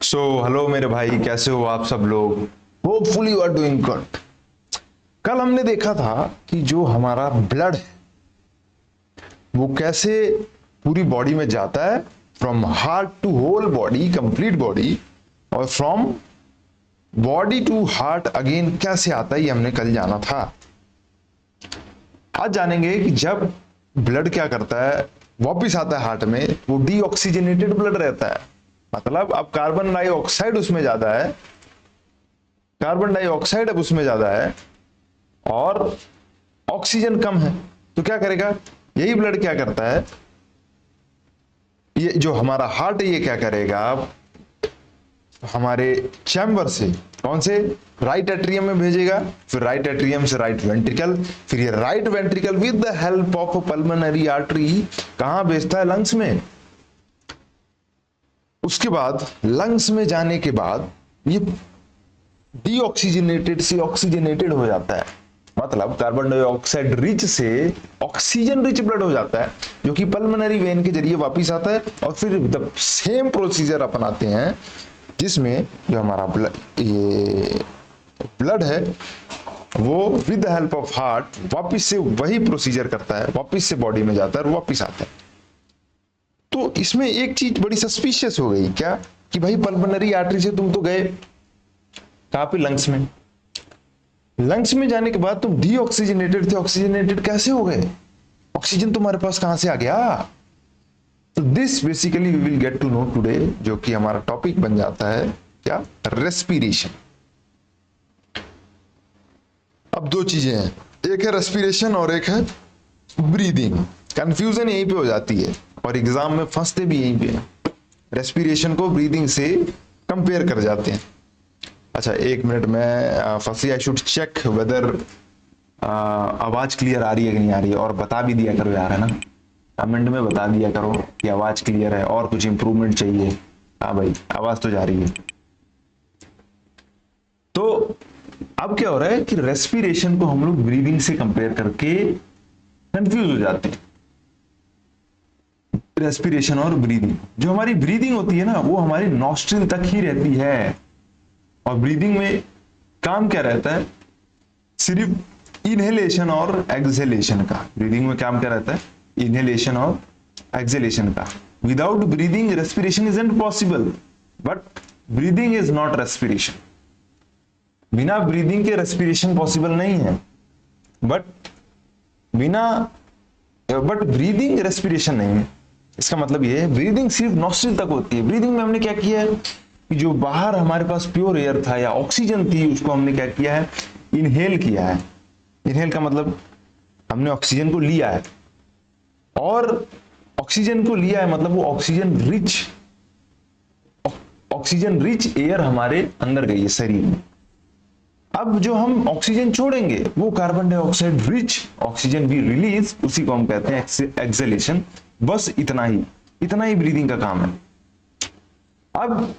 So hello मेरे भाई, कैसे हो आप सब लोग। Hopefully you are doing good. कल हमने देखा था कि जो हमारा ब्लड है वो कैसे पूरी बॉडी में जाता है, from heart to whole body, complete body, और from body to heart again कैसे आता है, ये हमने कल जाना था। आज जानेंगे कि जब ब्लड क्या करता है, वापिस आता है हार्ट में, वो डीऑक्सीजनेटेड ब्लड रहता है। मतलब अब कार्बन डाइऑक्साइड उसमें ज्यादा है, कार्बन डाइऑक्साइड अब उसमें ज्यादा है और ऑक्सीजन कम है। तो क्या करेगा, यही ब्लड क्या करता है, ये जो हमारा हार्ट है ये क्या करेगा, हमारे चैम्बर से कौन से राइट एट्रियम में भेजेगा, फिर राइट एट्रियम से राइट वेंट्रिकल, फिर ये right ventricle with the help of pulmonary artery कहां भेजता है, लंग्स में। उसके बाद लंग्स में जाने के बाद ये डीऑक्सीजनेटेड से ऑक्सीजनेटेड हो जाता है, मतलब कार्बन डाइऑक्साइड रिच से ऑक्सीजन रिच ब्लड हो जाता है, जो कि पल्मोनरी वेन के जरिए वापस आता है। और फिर द सेम प्रोसीजर अपनाते हैं जिसमें जो हमारा ब्लड है वो with the help of heart वापस से वही प्रोसीजर करता है, वापस से बॉडी में जाता है और वापस आता है। तो इसमें एक चीज बड़ी सस्पिशियस हो गई क्या, कि भाई पल्मोनरी आर्टरी से तुम तो गए कहां पे, लंग्स में। लंग्स में जाने के बाद तुम डीऑक्सीजनेटेड थे, ऑक्सीजनेटेड कैसे हो गए, ऑक्सीजन तुम्हारे पास कहां से आ गया। तो this basically we will get to know today, जो कि हमारा टॉपिक बन जाता है क्या, रेस्पिरेशन। अब दो चीजें हैं, एक है रेस्पिरेशन और एक है ब्रीदिंग। कंफ्यूजन यहीं पे हो जाती है और एग्जाम में फंसते भी यहीं पे, रेस्पिरेशन को ब्रीदिंग से कंपेयर कर जाते हैं। अच्छा एक मिनट में first I should check whether आवाज क्लियर आ रही है कि नहीं आ रही है, और बता भी दिया करो यार, है ना, कमेंट में बता दिया करो कि आवाज क्लियर है और कुछ इंप्रूवमेंट चाहिए। हाँ भाई आवाज तो जा रही है। तो अब क्या हो रहा है कि रेस्पिरेशन को हम लोग ब्रीदिंग से कंपेयर करके कंफ्यूज हो जाते हैं। रेस्पिरेशन और ब्रीदिंग, जो हमारी ब्रीदिंग होती है ना वो हमारी नॉस्ट्रिल तक ही रहती है, और ब्रीदिंग में काम क्या रहता है, सिर्फ इनहेलेशन और एक्सहेलेशन का। ब्रीदिंग में काम क्या रहता है, इनहेलेशन और एक्सहेलेशन का। Without breathing respiration is not possible, but breathing is not respiration. बिना ब्रीदिंग के रेस्पिरेशन पॉसिबल नहीं है, बट ब्रीदिंग रेस्पिरेशन नहीं है। इसका मतलब ये है ब्रीदिंग सिर्फ नॉस्ट्रिल तक होती है। ब्रीदिंग में हमने क्या किया है कि जो बाहर हमारे पास प्योर एयर था या ऑक्सीजन थी उसको हमने क्या किया है, इनहेल किया है। इनहेल का मतलब हमने ऑक्सीजन को लिया है, और ऑक्सीजन को लिया है मतलब वो ऑक्सीजन रिच एयर हमारे अंदर गई है शरीर में। अब जो हम ऑक्सीजन छोड़ेंगे वो कार्बन डाइऑक्साइड रिच ऑक्सीजन भी रिलीज, उसी को हम कहते हैं एक्सहेलेशन। बस इतना ही ब्रीदिंग का काम है। अब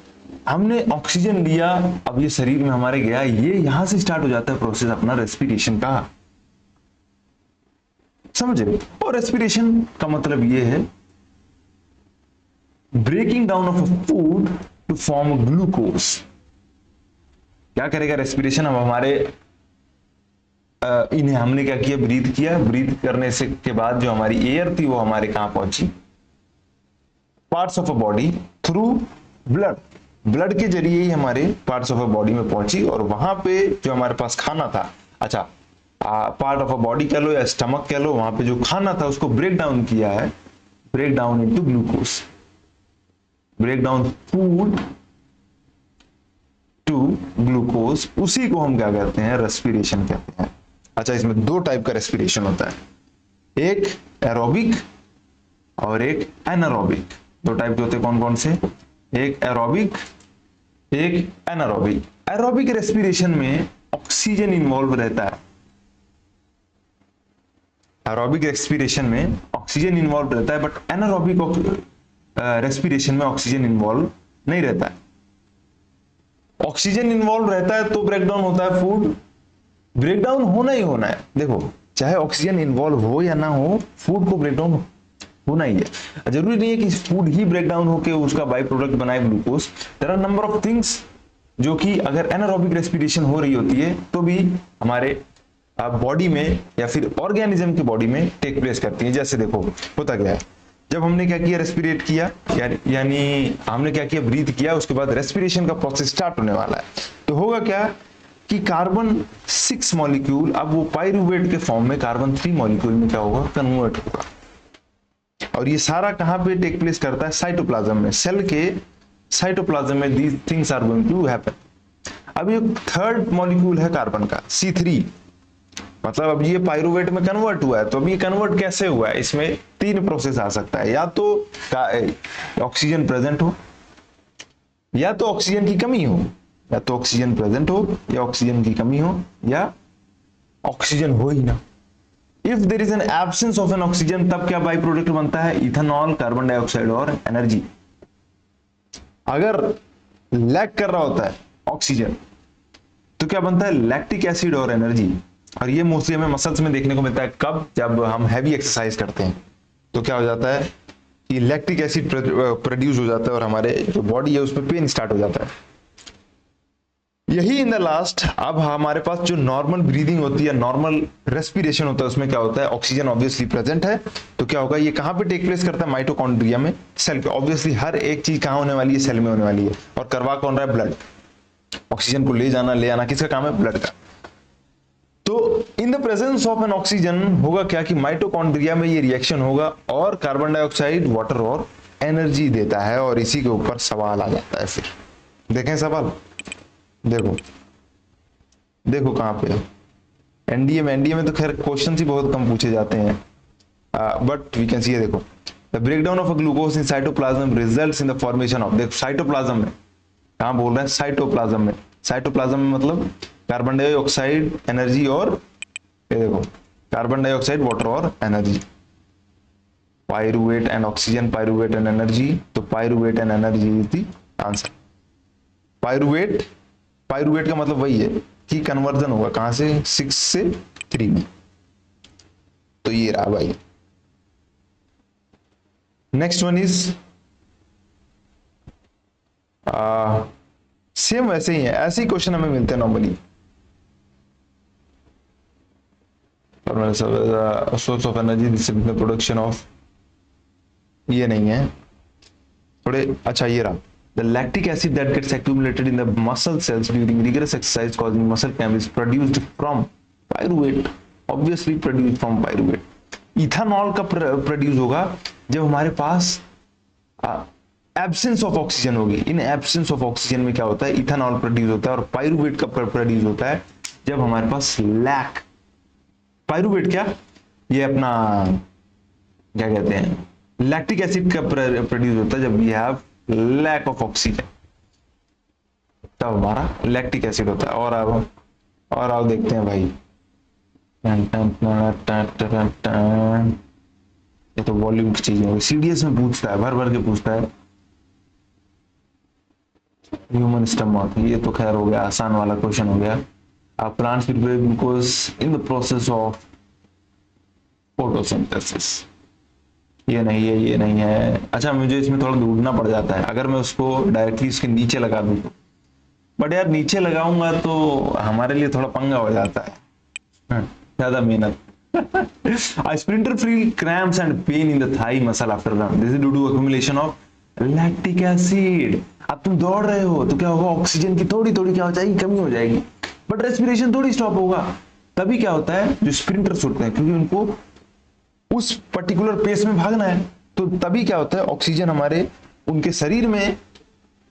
हमने ऑक्सीजन लिया, अब ये शरीर में हमारे गया, ये यहां से स्टार्ट हो जाता है प्रोसेस अपना रेस्पिरेशन का, समझे। और रेस्पिरेशन का मतलब ये है breaking down of food to form glucose. क्या करेगा रेस्पिरेशन, अब हमारे इन्हें हमने क्या किया, ब्रीथ किया, ब्रीथ करने से के बाद जो हमारी एयर थी वो हमारे कहां पहुंची, parts of a body through blood. Blood के जरिए ही हमारे पार्ट्स ऑफ अ बॉडी में पहुंची, और वहां पे जो हमारे पास खाना था, अच्छा पार्ट ऑफ अ बॉडी कह लो या स्टमक कह लो, वहां पे जो खाना था उसको ब्रेक डाउन किया है, break down into glucose, break down food to glucose, उसी को हम क्या कहते हैं, रेस्पिरेशन कहते हैं। अच्छा इसमें दो टाइप का रेस्पिरेशन होता है, एक एरोबिक और एक एनारोबिक। दो टाइप के होते हैं, कौन कौन से, एक एरोबिक एक एनारोबिक। एरोबिक रेस्पिरेशन में ऑक्सीजन इन्वॉल्व रहता है, एरोबिक रेस्पिरेशन में ऑक्सीजन इन्वॉल्व रहता है, बट एनारोबिक रेस्पिरेशन में ऑक्सीजन इन्वॉल्व नहीं रहता है। ऑक्सीजन इन्वॉल्व रहता है तो ब्रेकडाउन होता है फूड, ब्रेकडाउन होना ही होना है। देखो चाहे ऑक्सीजन इन्वॉल्व हो या ना हो, फूड को ब्रेकडाउन होना ही है। जरूरी नहीं है कि फूड ही ब्रेक डाउन होकर उसका बाई प्रोडक्ट बनाए glucose. There are number of things जो कि अगर एनारोबिक रेस्पिरेशन हो रही होती है तो भी हमारे बॉडी में या फिर ऑर्गेनिज्म की बॉडी में टेक प्लेस करती है। जैसे देखो होता क्या है, जब हमने क्या किया, रेस्पिरेट किया, यानी हमने क्या किया, ब्रीथ किया, उसके बाद रेस्पिरेशन का प्रोसेस स्टार्ट होने वाला है, तो होगा क्या कि कार्बन 6 मॉलिक्यूल अब वो पाइरूवेट के फॉर्म में कार्बन 3 मॉलिक्यूल में क्या होगा, कन्वर्ट होगा। और ये सारा कहां पे टेक प्लेस करता है, साइटोप्लाज्म में। सेल के साइटोप्लाज्म में these things are going to happen. अब ये थर्ड मॉलिक्यूल है कार्बन का C3, मतलब अब ये पाइरूवेट में कन्वर्ट हुआ है। तो अब ये कन्वर्ट कैसे हुआ है, इसमें 3 प्रोसेस आ सकता है, या तो ऑक्सीजन प्रेजेंट हो, या तो ऑक्सीजन की कमी हो, या तो ऑक्सीजन प्रेजेंट हो, या ऑक्सीजन की कमी हो, या ऑक्सीजन हो ही ना। If there is an absence of an oxygen, तब क्या बाई प्रोडक्ट बनता है, इथेनॉल, कार्बन डाइऑक्साइड और एनर्जी। अगर लैक कर रहा होता है ऑक्सीजन तो क्या बनता है, लैक्टिक एसिड और एनर्जी। और ये मोस्टली हमें मसल्स में देखने को मिलता है, कब, जब हम हैवी एक्सरसाइज करते हैं तो क्या हो जाता है कि लैक्टिक एसिड प्रोड्यूस हो जाता है और हमारे जो बॉडी है उसमें पेन स्टार्ट हो जाता है। यही इन द लास्ट, अब हमारे पास जो नॉर्मल ब्रीदिंग होती है, नॉर्मल रेस्पिरेशन होता है, उसमें क्या होता है, ऑक्सीजन ऑब्वियसली प्रेजेंट है, तो क्या होगा, ये कहां पे टेक प्लेस करता है, माइटोकॉन्ड्रिया में, सेल पे। ऑब्वियसली हर एक चीज कहां होने वाली है, सेल में होने वाली है। और करवा कौन रहा है, ब्लड। ऑक्सीजन को ले जाना, ले आना किसका काम है, ब्लड का। तो in the presence of an oxygen होगा क्या कि माइटोकॉन्ड्रिया में ये रिएक्शन होगा और कार्बन डाइऑक्साइड, वाटर और एनर्जी देता है। और इसी के ऊपर सवाल आ जाता है। फिर देखें सवाल, देखो देखो कहां पे, एनडीए में तो खैर क्वेश्चन ही बहुत कम पूछे जाते हैं, बट वी कैन सी, देखो, the breakdown of a glucose in cytoplasm results in the formation of, देखो साइटोप्लाज्म में, कहां बोल रहे हैं, साइटोप्लाज्म में। साइटोप्लाज्म में मतलब कार्बन डाइऑक्साइड, एनर्जी और, ये देखो, कार्बन डाइऑक्साइड, वाटर और energy. Pyruvate and oxygen, pyruvate and energy, तो pyruvate and energy is the answer. Pyruvate का मतलब वही है कि कन्वर्जन होगा कहां से, 6 से 3 में। तो ये रहा भाई। नेक्स्ट वन इज सेम वैसे ही है, ऐसे ही क्वेश्चन हमें मिलते हैं normally. Source of energy production of, ये नहीं है थोड़े, अच्छा ये रहा, the lactic acid that gets accumulated in the muscle cells during rigorous exercise causing muscle cramp is produced from pyruvate, obviously produced from pyruvate। Ethanol का produce होगा जब हमारे पास एब्सेंस ऑफ ऑक्सीजन होगी। इन एब्सेंस ऑफ ऑक्सीजन में क्या होता है, ethanol produce होता है। और पाइरूवेट का प्रोड्यूस होता है जब हमारे पास लैक, पाइरूवेट क्या, ये अपना क्या कहते हैं, लैक्टिक एसिड का प्रोड्यूस होता है जब we have lack of oxygen, तब हमारा लैक्टिक एसिड होता है। और अब देखते हैं भाई, ये तो वॉल्यूम की चीज है, सीडीएस में पूछता है, भर भर के पूछता है। ह्यूमन स्टमक, ये तो खैर हो गया, आसान वाला क्वेश्चन हो गया। Plants prepare glucose in the process of photosynthesis, ये नहीं है। अच्छा, मुझे इसमें थोड़ा ढूंढना पड़ जाता है, अगर मैं उसको डायरेक्टली उसके नीचे लगा दूं तो, बट यार नीचे लगाऊंगा तो हमारे लिए थोड़ा पंगा हो जाता है, ज्यादा मेहनत। A sprinter feel cramps and pain in the thigh muscle after run. This is due to accumulation of lactic acid. अब तुम दौड़ रहे हो तो क्या होगा, ऑक्सीजन की थोड़ी थोड़ी क्या हो जाएगी, कमी हो जाएगी, बट रेस्पिरेशन थोड़ी स्टॉप होगा। तभी क्या होता है, जो स्प्रिंटर्स होते हैं, क्योंकि उनको उस पर्टिकुलर पेस में भागना है, तो तभी क्या होता है, ऑक्सीजन हमारे उनके शरीर में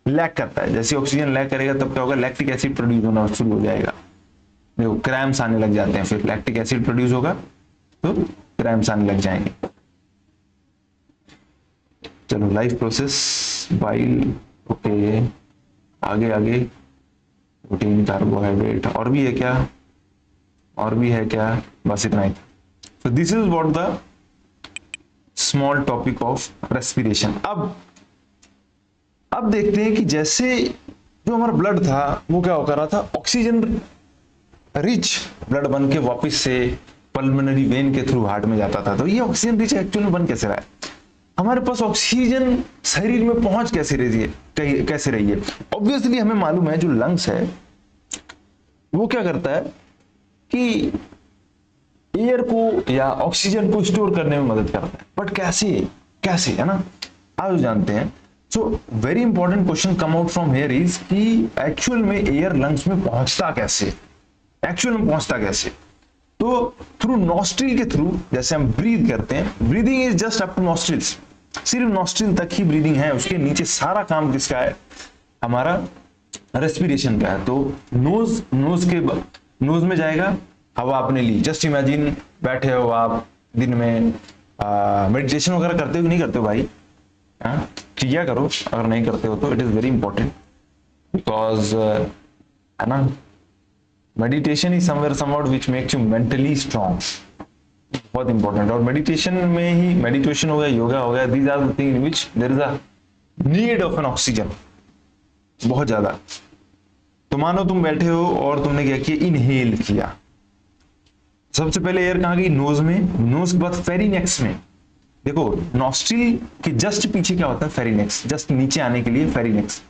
लैक करता है। जैसे ऑक्सीजन लैक करेगा तब क्या होगा, लैक्टिक एसिड प्रोड्यूस होना शुरू हो जाएगा, देखो क्रैम्प्स आने लग जाते हैं। फिर लैक्टिक एसिड प्रोड्यूस होगा तो क्रैम्प्स आने लग जाएंगे। चलो, लाइफ प्रोसेस, बाइल, ओके, आगे आगे, प्रोटीन, कार्बोहाइड्रेट, और भी है क्या, बस इतना ही। So this is what the small topic of respiration। अब देखते हैं कि जैसे जो हमारा ब्लड था वो क्या हो रहा था, ऑक्सीजन रिच ब्लड बन के वापस से पल्मोनरी वेन के थ्रू हार्ट में जाता था। तो ये ऑक्सीजन रिच एक्चुअल में बन कैसे रहा है, हमारे पास ऑक्सीजन शरीर में पहुंच कैसे रही है? ऑब्वियसली हमें मालूम है जो लंग्स है वो क्या करता है कि एयर को या ऑक्सीजन को स्टोर करने में मदद करता है, बट कैसे कैसे, है ना, आज जानते हैं। So very important question come out from here is कि एक्चुअल में एयर लंग्स में पहुंचता कैसे, एक्चुअल में पहुंचता कैसे? तो थ्रू नॉस्ट्रिल के थ्रू, जैसे हम ब्रीथ करते हैं, breathing is just up to nostrils, सिर्फ नॉस्ट्रिल तक ही ब्रीदिंग है, उसके नीचे सारा काम किसका है? हमारा रेस्पिरेशन का है। तो नोज में जाएगा, हवा आपने ली। जस्ट इमेजिन बैठे हो आप दिन में, मेडिटेशन वगैरह करते हो कि नहीं करते हो भाई? किया करो, अगर नहीं करते हो तो it is very important, because है ना, meditation is somewhere somewhat which makes you mentally strong, बहुत इंपॉर्टेंट। और मेडिटेशन में ही, मेडिटेशन हो गया, योगा हो गया, these are the thing in which there is a need of an oxygen, बहुत ज्यादा। तो मानो तुम बैठे हो और तुमने क्या किया? इनहेल किया। सबसे पहले एयर कहां गई? नोज में। नोज के बाद फेरिनेक्स में। देखो नॉस्ट्रिल के जस्ट पीछे क्या होता है? फेरिनेक्स, जस्ट नीचे आने के लिए फेरिनेक्स।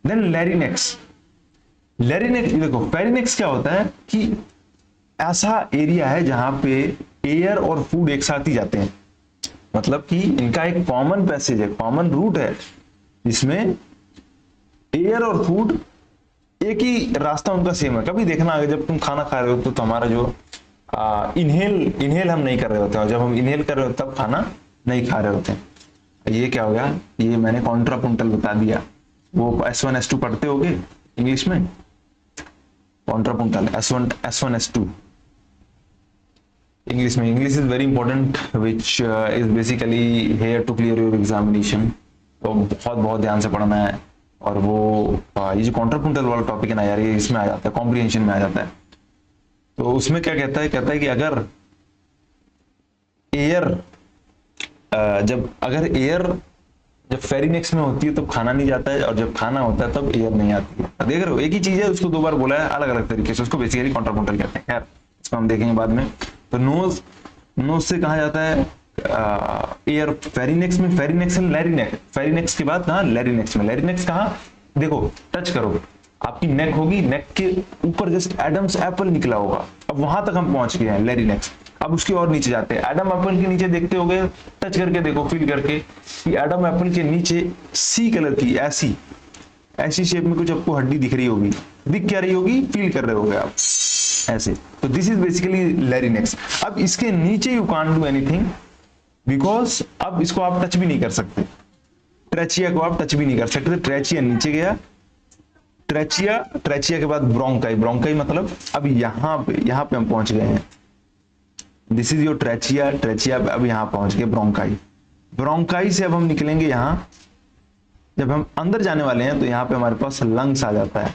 देन लैरिनेक्स। लैरिनेक्स, देखो फेरिनेक्स क्या होता है कि ऐसा एरिया है जहां पे एयर और फूड एक साथ ही जाते हैं, मतलब कि इनका एक कॉमन पैसेज है, कॉमन रूट है, जिसमें एयर और फूड एक ही रास्ता उनका सेम है। कभी देखना अगर जब तुम खाना खा रहे हो तो हमारा जो इनहेल हम नहीं कर रहे होते हैं, और जब हम इनहेल कर रहे होते तब खाना नहीं खा रहे होते हैं। ये क्या हो गया? ये मैंने कॉन्ट्रापुंटल बता दिया। वो S1 S2 पढ़ते होगे इंग्लिश में, कॉन्ट्रापुंटल S1 S2 इंग्लिश में। English is very important which is basically here to clear your examination, तो बहुत ध्यान से पढ़ना है। और वो ये जो कॉन्ट्रापुंटल वाला टॉपिक है ना यार, ये इसमें आ जाता है, कॉम्प्रिहेंशन में आ जाता है। तो उसमें क्या कहता है? कहता है कि अगर एयर जब फेरिनेक्स में होती है तब खाना नहीं जाता है, और जब खाना होता है तब एयर नहीं आती है। देख रहे हो, एक ही चीज है, उसको दो बार बोला है अलग अलग तरीके से, उसको बेसिकली कॉन्ट्रापुंटल कहते हैं। खैर इसको हम देखेंगे बाद में। तो नोज से कहा जाता है एयर फेरिनेक्स में, फेरिनेक्स एंड लैरिनेक्स। फेरिनेक्स के बाद कहा? लैरिनेक्स में। लैरिनेक्स कहा? देखो टच करो, आपकी नेक होगी, नेक के ऊपर जस्ट एडम्स एप्पल निकला होगा, अब वहां तक हम पहुंच गए हैं, लैरिनेक्स। अब उसके और नीचे जाते हैं, एडम एप्पल के नीचे देखते होगे, टच करके देखो, फील करके कि एडम एप्पल के नीचे सी कलर की ऐसी शेप में कुछ आपको हड्डी दिख रही होगी। दिख क्या रही होगी? फील कर रहे होगे आप ऐसे। तो दिस इज बेसिकली लैरिनेक्स। अब इसके नीचे you can't do anything, because अब इसको आप टच भी नहीं कर सकते, ट्रेचिया को आप टच भी नहीं कर सकते। ट्रेचिया नीचे गया, ट्रेचिया के बाद ब्रोंकाई। ब्रोंकाई मतलब अब यहाँ पे हम पहुंच गए हैं। दिस इज योर ट्रेचिया अब यहाँ पहुंच गए ब्रोंकाई। ब्रोंकाई से अब हम निकलेंगे यहाँ, जब हम अंदर जाने वाले हैं तो यहाँ पे हमारे पास लंग्स आ जाता है।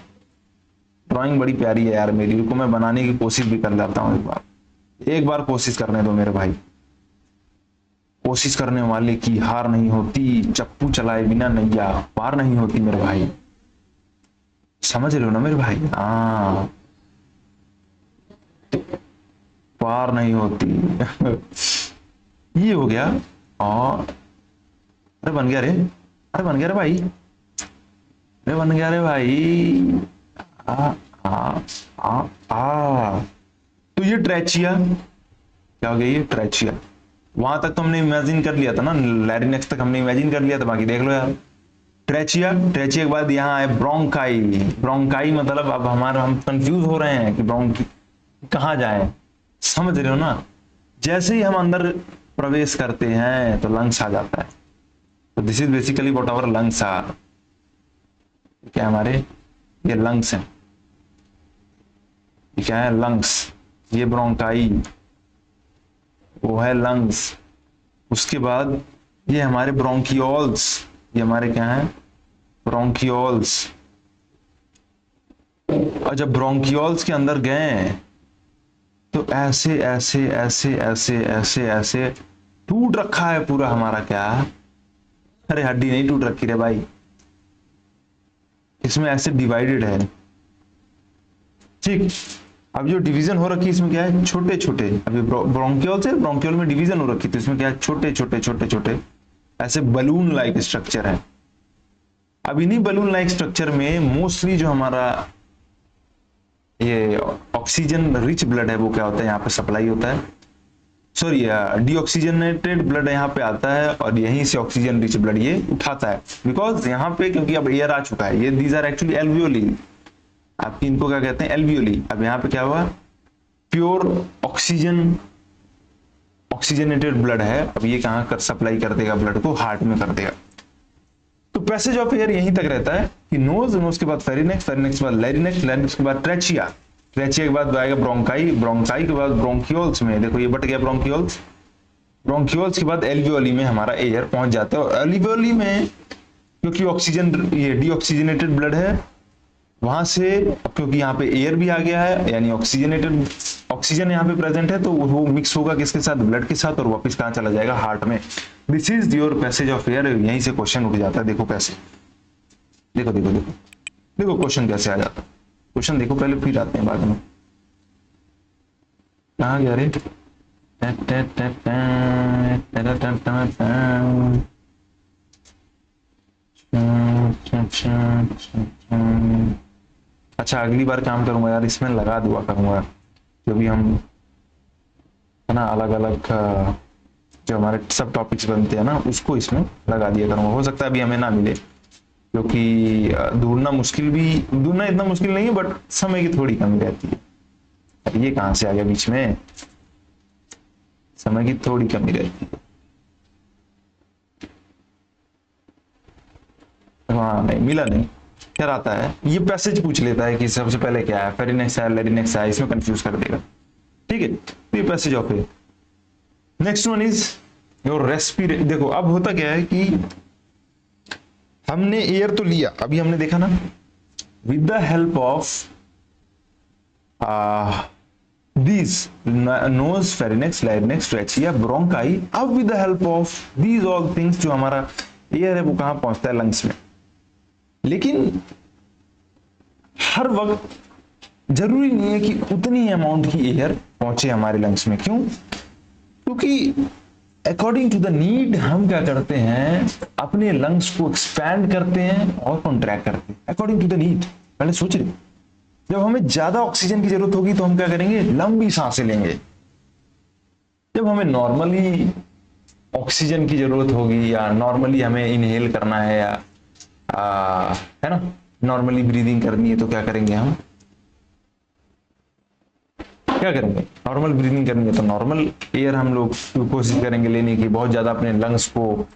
ड्राइंग बड़ी प्यारी है यार मेरी, को मैं बनाने की कोशिश भी कर लेता हूँ। एक बार कोशिश करने दो मेरे भाई, कोशिश करने वाले की हार नहीं होती, चप्पू चलाए बिना नैया पार नहीं होती मेरे भाई। समझ रहे हो ना मेरे भाई? हाँ, पार नहीं होती। ये हो गया। और अरे बन गया रे, अरे बन गया रे भाई, अरे बन गया रे भाई। तो ये ट्रेचिया क्या हो गया? ये ट्रेचिया। वहां तक तो हमने इमेजिन कर लिया था ना, लैरिनेक्स तक हमने इमेजिन कर लिया था, बाकी देख लो यार। ट्रेचिया के बाद यहाँ है ब्रोंकाई। ब्रोंकाई मतलब अब हम कंफ्यूज हो रहे हैं कि ब्रोंकी कहाँ जाए, समझ रहे हो ना? जैसे ही हम अंदर प्रवेश करते हैं तो लंग्स आ जाता है। तो this is basically what our lungs are. क्या हमारे ये लंग्स हैं, ये क्या है? लंग्स। ये ब्रोंकाई, वो है लंग्स। उसके बाद ये हमारे ब्रोंकियोल्स, ये हमारे क्या है? ब्रोंकियोल्स। और जब ब्रोंकियोल्स के अंदर गए तो ऐसे ऐसे ऐसे ऐसे ऐसे ऐसे टूट रखा है पूरा हमारा क्या? अरे हड्डी नहीं टूट रखी रे भाई, इसमें ऐसे डिवाइडेड है। ठीक, अब जो डिवीजन हो रखी है इसमें क्या है? छोटे छोटे। अभी ब्रोंकियोल से ब्रोंकियोल में डिवीजन हो रखी, तो इसमें क्या है? छोटे छोटे छोटे छोटे ऐसे बलून लाइक स्ट्रक्चर है। अब इन्हीं बलून लाइक स्ट्रक्चर में मोस्टली जो हमारा ये ऑक्सीजन रिच ब्लड है वो क्या होता है, यहाँ पे सप्लाई होता है, सॉरी डीऑक्सीजनेटेड ब्लड यहाँ पे आता है और यहीं से ऑक्सीजन रिच ब्लड ये उठाता है। बिकॉज यहाँ पे क्योंकि अब एयर आ चुका है, ये दीज आर एक्चुअली एल्वियोली, आपकी इनको क्या कहते हैं, एल्वियोली। अब यहाँ पे क्या हुआ, प्योर ऑक्सीजनेटेड ब्लड है। अब ये कहाँ कर सप्लाई कर देगा ब्लड को, हार्ट में कर देगा। तो पैसेज ऑफ एयर यहीं तक रहता है कि नोज के बाद फेरिनेक्स, फेरिनेक्स के बाद लैरिनेक्स, लैरिनेक्स के बाद ट्रेचिया, ट्रेचिया के बाद आएगा ब्रोंकाई, ब्रोंकाई के बाद ब्रोंकियोल्स में, देखो ये बट गया ब्रोंकियोल्स, ब्रोंकियोल्स के बाद एल्वियोली में हमारा एयर पहुंच जाता है। और एल्वियोली में क्योंकि ऑक्सीजन ये डीऑक्सीजनेटेड ब्लड है, वहां से क्योंकि यहाँ पे एयर भी आ गया है, यानी ऑक्सीजन यहाँ पे प्रेजेंट है, तो वो मिक्स होगा किसके साथ, ब्लड के साथ, और वापस कहाँ चला जाएगा, हार्ट में। This is your passage of air. यहीं से क्वेश्चन उठ जाता है, देखो कैसे, देखो देखो देखो देखो क्वेश्चन कैसे आ जाता है। क्वेश्चन देखो पहले, फिर आते हैं बाद में। कहाँ गया रे, अच्छा अगली बार काम करूंगा यार, इसमें लगा दुआ करूंगा, जो भी हम है ना अलग अलग जो हमारे सब टॉपिक्स बनते हैं ना, उसको इसमें लगा दिया करूंगा। हो सकता है अभी हमें ना मिले, क्योंकि ढूंढना इतना मुश्किल नहीं है, बट समय की थोड़ी कमी रहती है। अरे ये कहां से आ गया बीच में, समय की थोड़ी कमी रहती है। हाँ नहीं मिला नहीं, क्या आता है, ये पैसेज पूछ लेता है कि सबसे पहले क्या है, फेरिनेक्स है, लैरिनेक्स है, इसमें कंफ्यूज कर देगा। ठीक है, तो ये passage of air. Next one is your रेस्पिरेट। देखो अब होता क्या है कि हमने एयर तो लिया, अभी हमने देखा ना, with the help of these nose, pharynx, larynx, trachea, bronchi, अब with the help of these all things जो हमारा एयर है वो कहां पहुंचता है, लंग्स में। लेकिन हर वक्त जरूरी नहीं है कि उतनी अमाउंट की एयर पहुंचे हमारे लंग्स में। क्यों? क्योंकि अकॉर्डिंग टू द नीड हम क्या करते हैं, अपने लंग्स को एक्सपैंड करते हैं और कॉन्ट्रैक्ट करते हैं अकॉर्डिंग टू द नीड। पहले सोच रहे, जब हमें ज्यादा ऑक्सीजन की जरूरत होगी तो हम क्या करेंगे, लंबी सांसें लेंगे। जब हमें नॉर्मली ऑक्सीजन की जरूरत होगी या नॉर्मली हमें इनहेल करना है या है ना, नॉर्मली ब्रीदिंग करनी है, तो क्या करेंगे हम, क्या करेंगे, नॉर्मल ब्रीदिंग करनी है तो नॉर्मल एयर हम लोग कोशिश करेंगे लेने की। बहुत ज्यादा अपने लंग्स को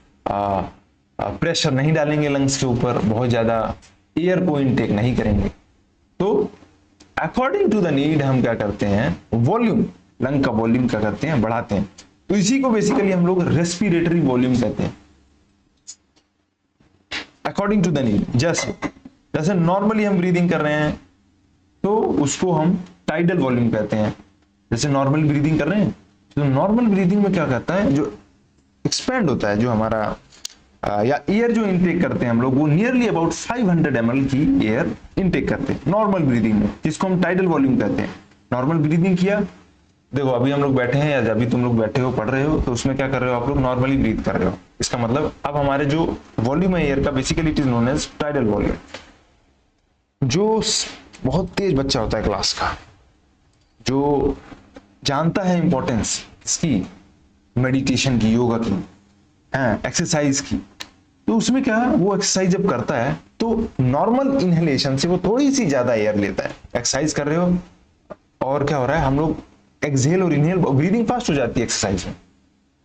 प्रेशर नहीं डालेंगे, लंग्स के ऊपर बहुत ज्यादा एयर को इनटेक नहीं करेंगे। तो अकॉर्डिंग टू द नीड हम क्या करते हैं, वॉल्यूम, लंग का वॉल्यूम क्या करते हैं, बढ़ाते हैं। तो इसी को बेसिकली हम लोग रेस्पिरेटरी वॉल्यूम कहते हैं, अकॉर्डिंग टू द नीड। जैसे नॉर्मली हम ब्रीदिंग कर रहे हैं तो उसको हम टाइडल वॉल्यूम कहते हैं। जैसे नॉर्मल ब्रीदिंग कर रहे हैं तो नॉर्मल ब्रीदिंग में क्या कहता है, जो एक्सपैंड होता है, जो हमारा या एयर जो इनटेक करते हैं हम लोग, वो नियरली अबाउट 500 ml की एयर इनटेक करते हैं नॉर्मल ब्रीदिंग में, जिसको हम टाइडल वॉल्यूम कहते हैं। नॉर्मल ब्रीदिंग किया, देखो अभी हम लोग बैठे हैं या जब भी तुम लोग बैठे हो पढ़ रहे हो, तो उसमें क्या कर रहे हो, आप लोग नॉर्मली ब्रीथ कर रहे हो। इसका मतलब अब हमारे जो वॉल्यूम है एयर का, basically it is known as tidal volume. जो बहुत तेज बच्चा होता है क्लास का, जो जानता है इंपॉर्टेंस इसकी, मेडिटेशन की, योगा की, एक्सरसाइज की, तो उसमें क्या है, वो एक्सरसाइज जब करता है तो नॉर्मल इनहेलेशन से वो थोड़ी सी ज्यादा एयर लेता है। एक्सरसाइज कर रहे हो और क्या हो रहा है, हम लोग एक्सहेल और इनहेल, ब्रीदिंग फास्ट हो जाती है एक्सरसाइज में।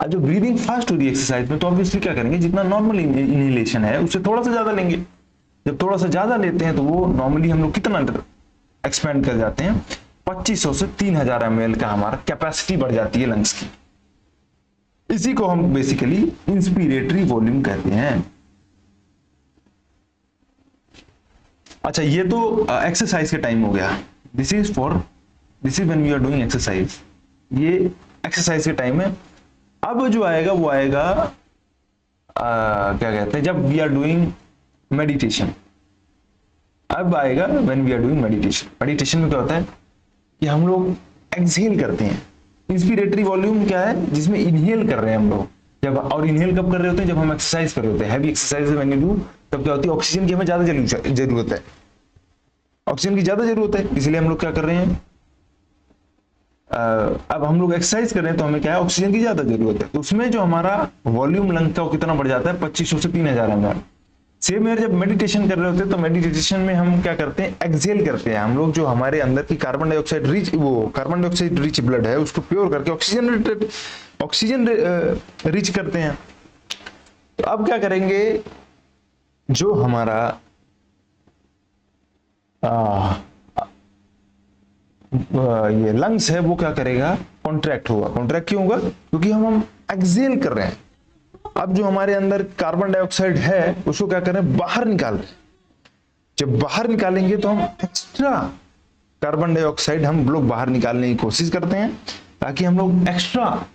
अब जब ब्रीदिंग फास्ट हो रही है एक्सरसाइज में, तो ऑब्वियसली क्या करेंगे, जितना नॉर्मल इनहेलेशन है उससे थोड़ा सा ज्यादा लेंगे। जब थोड़ा सा ज्यादा लेते हैं तो वो नॉर्मली हम लोग कितना एक्सपेंड कर जाते हैं, 2500 से 3000 ml का हमारा कैपेसिटी बढ़ जाती है लंग्स की। इसी को हम बेसिकली इंस्पिरेटरी वॉल्यूम कहते हैं। अच्छा ये तो एक्सरसाइज के टाइम हो गया, this is when we are doing exercise, ये एक्सरसाइज के टाइम है। अब जो आएगा वो आएगा क्या कहते हैं, जब वी आर डूइंग मेडिटेशन। अब आएगा when we are doing meditation. Meditation में क्या होता है कि हम लोग एक्सहेल करते हैं। इंस्पिरेटरी वॉल्यूम क्या है, जिसमें इनहेल कर रहे हैं हम लोग। जब, और इनहेल कब कर रहे होते हैं, जब हम एक्सरसाइज कर रहे होते हैं, heavy exercise when you do, तब क्या होती है, ऑक्सीजन की हमें ज्यादा जरूरत है, ऑक्सीजन की ज्यादा जरूरत है, इसलिए हम लोग क्या कर रहे हैं, अब हम लोग एक्सरसाइज कर रहे हैं तो हमें क्या है, ऑक्सीजन की ज्यादा जरूरत है, तो उसमें जो हमारा वॉल्यूम लंग का वो कितना बढ़ जाता है, 2500 से 3000 ml। सेम यार, जब मेडिटेशन कर रहे होते हैं तो मेडिटेशन में हम क्या करते हैं, एक्सहेल करते हैं हम लोग, जो हमारे अंदर की कार्बन डाइऑक्साइड रिच ब्लड है उसको प्योर करके ऑक्सीजन रिच करते हैं। तो अब क्या करेंगे, जो हमारा ये लंग्स है वो क्या करेगा, कॉन्ट्रैक्ट होगा। कॉन्ट्रैक्ट क्यों होगा, क्योंकि हम एक्सहेल कर रहे हैं। अब जो हमारे अंदर कार्बन डाइऑक्साइड है उसको क्या कर रहे हैं, बाहर निकाल रहे हैं। जब बाहर निकालेंगे तो हम एक्स्ट्रा कार्बन डाइऑक्साइड हम लोग बाहर निकालने की कोशिश करते हैं, ताकि हम लोग एक्स्ट्रा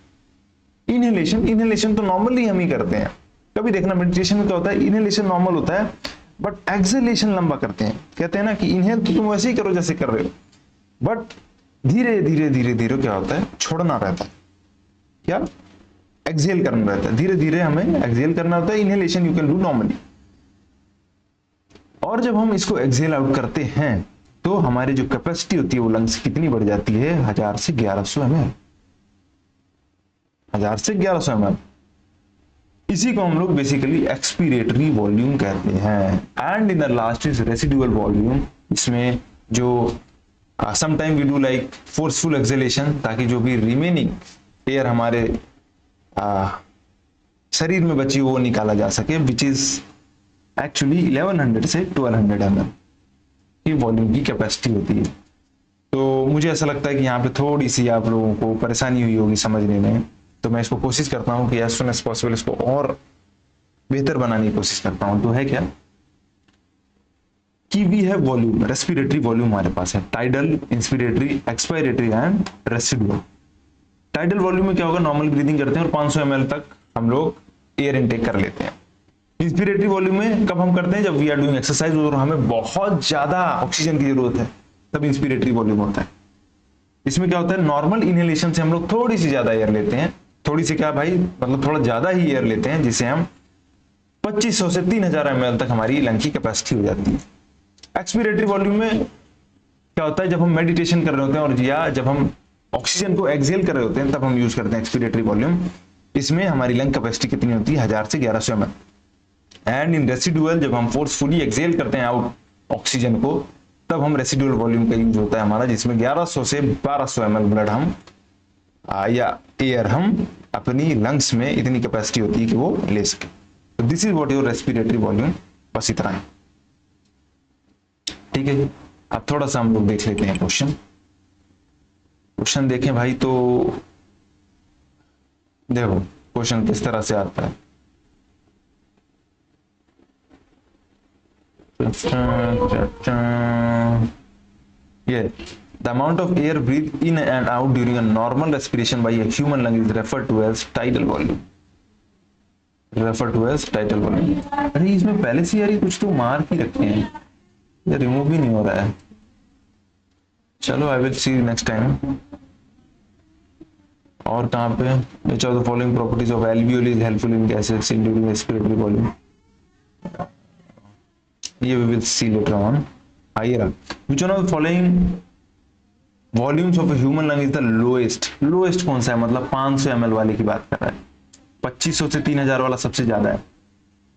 इनहेलेशन तो नॉर्मली हम ही करते हैं। कभी देखना मेडिटेशन में क्या होता है, इनहेलेशन नॉर्मल होता है बट एक्सहेलेशन लंबा करते हैं। कहते हैं ना कि इनहेल तो तुम वैसे ही करो जैसे कर रहे हो, बट धीरे धीरे धीरे धीरे क्या होता है, छोड़ना रहता है, क्या एक्सहेल करना रहता है, धीरे धीरे हमें एक्सहेल करना होता है। Inhalation you can do normally. और जब हम इसको एक्सहेल आउट करते हैं तो हमारी जो कैपेसिटी होती है वो लंग्स कितनी बढ़ जाती है, 1000 से 1100 ml, 1000 से 1100 ml। इसी को हम लोग बेसिकली एक्सपीरेटरी वॉल्यूम कहते हैं। And in the last is residual volume. इसमें जो sometime we do like forceful exhalation, ताकि जो भी रिमेनिंग एयर हमारे शरीर में बची वो निकाला जा सके, विच इज एक्चुअली 1100 से 1200 ml की वॉल्यूम की कैपेसिटी होती है। तो मुझे ऐसा लगता है कि यहाँ पे थोड़ी सी आप लोगों को परेशानी हुई होगी समझने में, तो मैं इसको कोशिश करता हूँ कि एज सुन एज पॉसिबल इसको और बेहतर बनाने की कोशिश करता हूँ। तो है क्या कि वी है वॉल्यूम, रेस्पिरेटरी वॉल्यूम हमारे पास है, tidal, inspiratory, expiratory and residual. Tidal volume में क्या होगा, नॉर्मल ब्रीदिंग करते हैं और 500 ml तक हम लोग एयर इनटेक कर लेते हैं। इंस्पिरेटरी वॉल्यूम में कब हम करते हैं, जब वी आर डूइंग एक्सरसाइज और हमें बहुत ज्यादा ऑक्सीजन की जरूरत है, तब इंस्पिरेटरी वॉल्यूम होता है। इसमें क्या होता है, नॉर्मल इनहेलेशन से हम लोग थोड़ी सी ज्यादा एयर लेते हैं, थोड़ी सी क्या भाई, मतलब थोड़ा ज्यादा ही एयर लेते हैं, जिससे हम 2500 से 3000 ml तक हमारी लंग की कैपेसिटी हो जाती है। एक्सपिरेटरी वॉल्यूम में क्या होता है, जब हम मेडिटेशन कर रहे होते हैं और या जब हम ऑक्सीजन को एक्सहेल कर रहे होते हैं तब हम यूज करते हैं एक्सपिरेटरी वॉल्यूम। इसमें हमारी लंग कैपेसिटी कितनी होती है, 1000 से 1100 ml। एंड इन रेसिडुअल, जब हम फोर्सफुली एक्सहेल करते हैं आउट ऑक्सीजन को, तब हम रेसिडुअल वॉल्यूम का यूज होता है हमारा, जिसमें 1100 से 1200 ml ब्लड हम या एयर हम अपनी लंग्स में इतनी कैपेसिटी होती है कि वो ले सके। तो this is what your respiratory volume, बस इतना है। ठीक है जी, अब थोड़ा सा हम लोग देख लेते हैं क्वेश्चन देखें भाई। तो देखो क्वेश्चन किस तरह से आता है। ये the amount of air breathed in and out during a normal respiration by a human lung is referred to as tidal volume, referred to as tidal volume। अरे इसमें पहले से यार कुछ तो मार्क ही रखे हैं, ये रिमूव भी नहीं हो रहा है। चलो I will see next time. और कहाँ पे, which of the following properties of alveoli is helpful in gases during respiratory volume, ये we will see later on। आइए रहा, which one of the following volumes of a human lung is the lowest, lowest कौन सा है, मतलब 500 ml वाले की बात कर रहा है। 2500 से 3000 वाला सबसे ज्यादा है,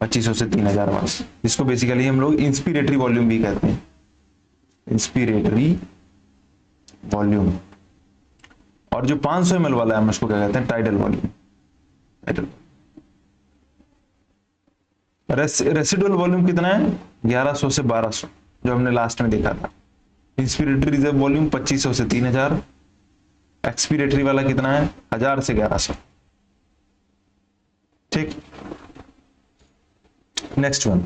2500 से 3000 वाला, जिसको बेसिकली हम लोग इंस्पिरेटरी वॉल्यूम भी कहते हैं, इंस्पिरेटरी वॉल्यूम। और जो 500 ml वाला है हम उसको क्या कहते हैं, tidal volume, tidal. Residual volume कितना है, 1100 से 1200, जो हमने लास्ट में देखा था। इंस्पिरेटरी रिजर्व वॉल्यूम 2500 से 3000, एक्सपिरेटरी वाला कितना है, 1000 से 1100। ठीक, नेक्स्ट वन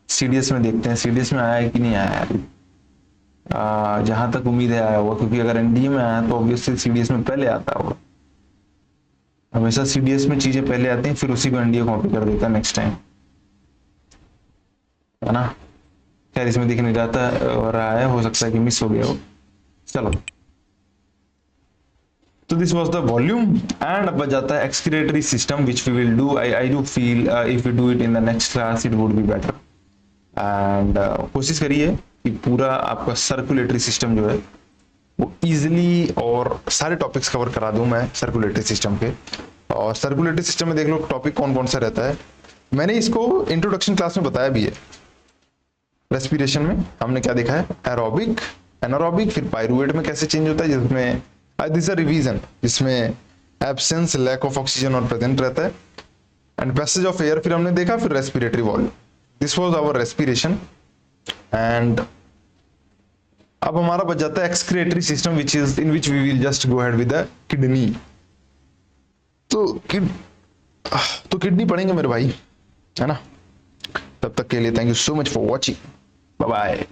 सीडीएस में देखते हैं, सीडीएस में आया है कि नहीं आया है। जहां तक उम्मीद है आया होगा, क्योंकि अगर एनडीए में आया तो ऑब्वियसली सीडीएस में पहले आता होगा। हमेशा सीडीएस में चीजें पहले आती हैं, फिर उसी को एनडीए कॉपी कर देता है नेक्स्ट टाइम, है ना। खैर इसमें दिख नहीं जाता रहा है, हो सकता है कि मिस हो गया हो। चलो So this was the volume and अब जाता है excretory system which we will do. I do feel if we do it in the next class it would be better. And कोशिश करिए कि पूरा आपका सर्कुलेटरी सिस्टम जो है वो इजीली और सारे टॉपिक्स कवर करा दूं मैं सर्कुलेटरी सिस्टम के। और सर्कुलेटरी सिस्टम में देख लो टॉपिक कौन कौन सा रहता है, मैंने इसको इंट्रोडक्शन क्लास में बताया भी है। रेस्पिरेशन में हमने क्या देखा है, एरोबिक, एनारोबिक, फिर पायरुवेट में कैसे चेंज होता है, जिसमें दिस अ रिवीजन, जिसमें एब्सेंस, लैक ऑफ ऑक्सीजन और प्रेजेंट रहता है, एंड पैसेज ऑफ एयर फिर हमने देखा, फिर respiratory volume. This was our respiration. And अब हमारा बच जाता है excretory system which is in which we will just go ahead with the kidney. तो किडनी पढ़ेंगे मेरे भाई, है ना। तब तक के लिए thank you so much for watching, bye bye.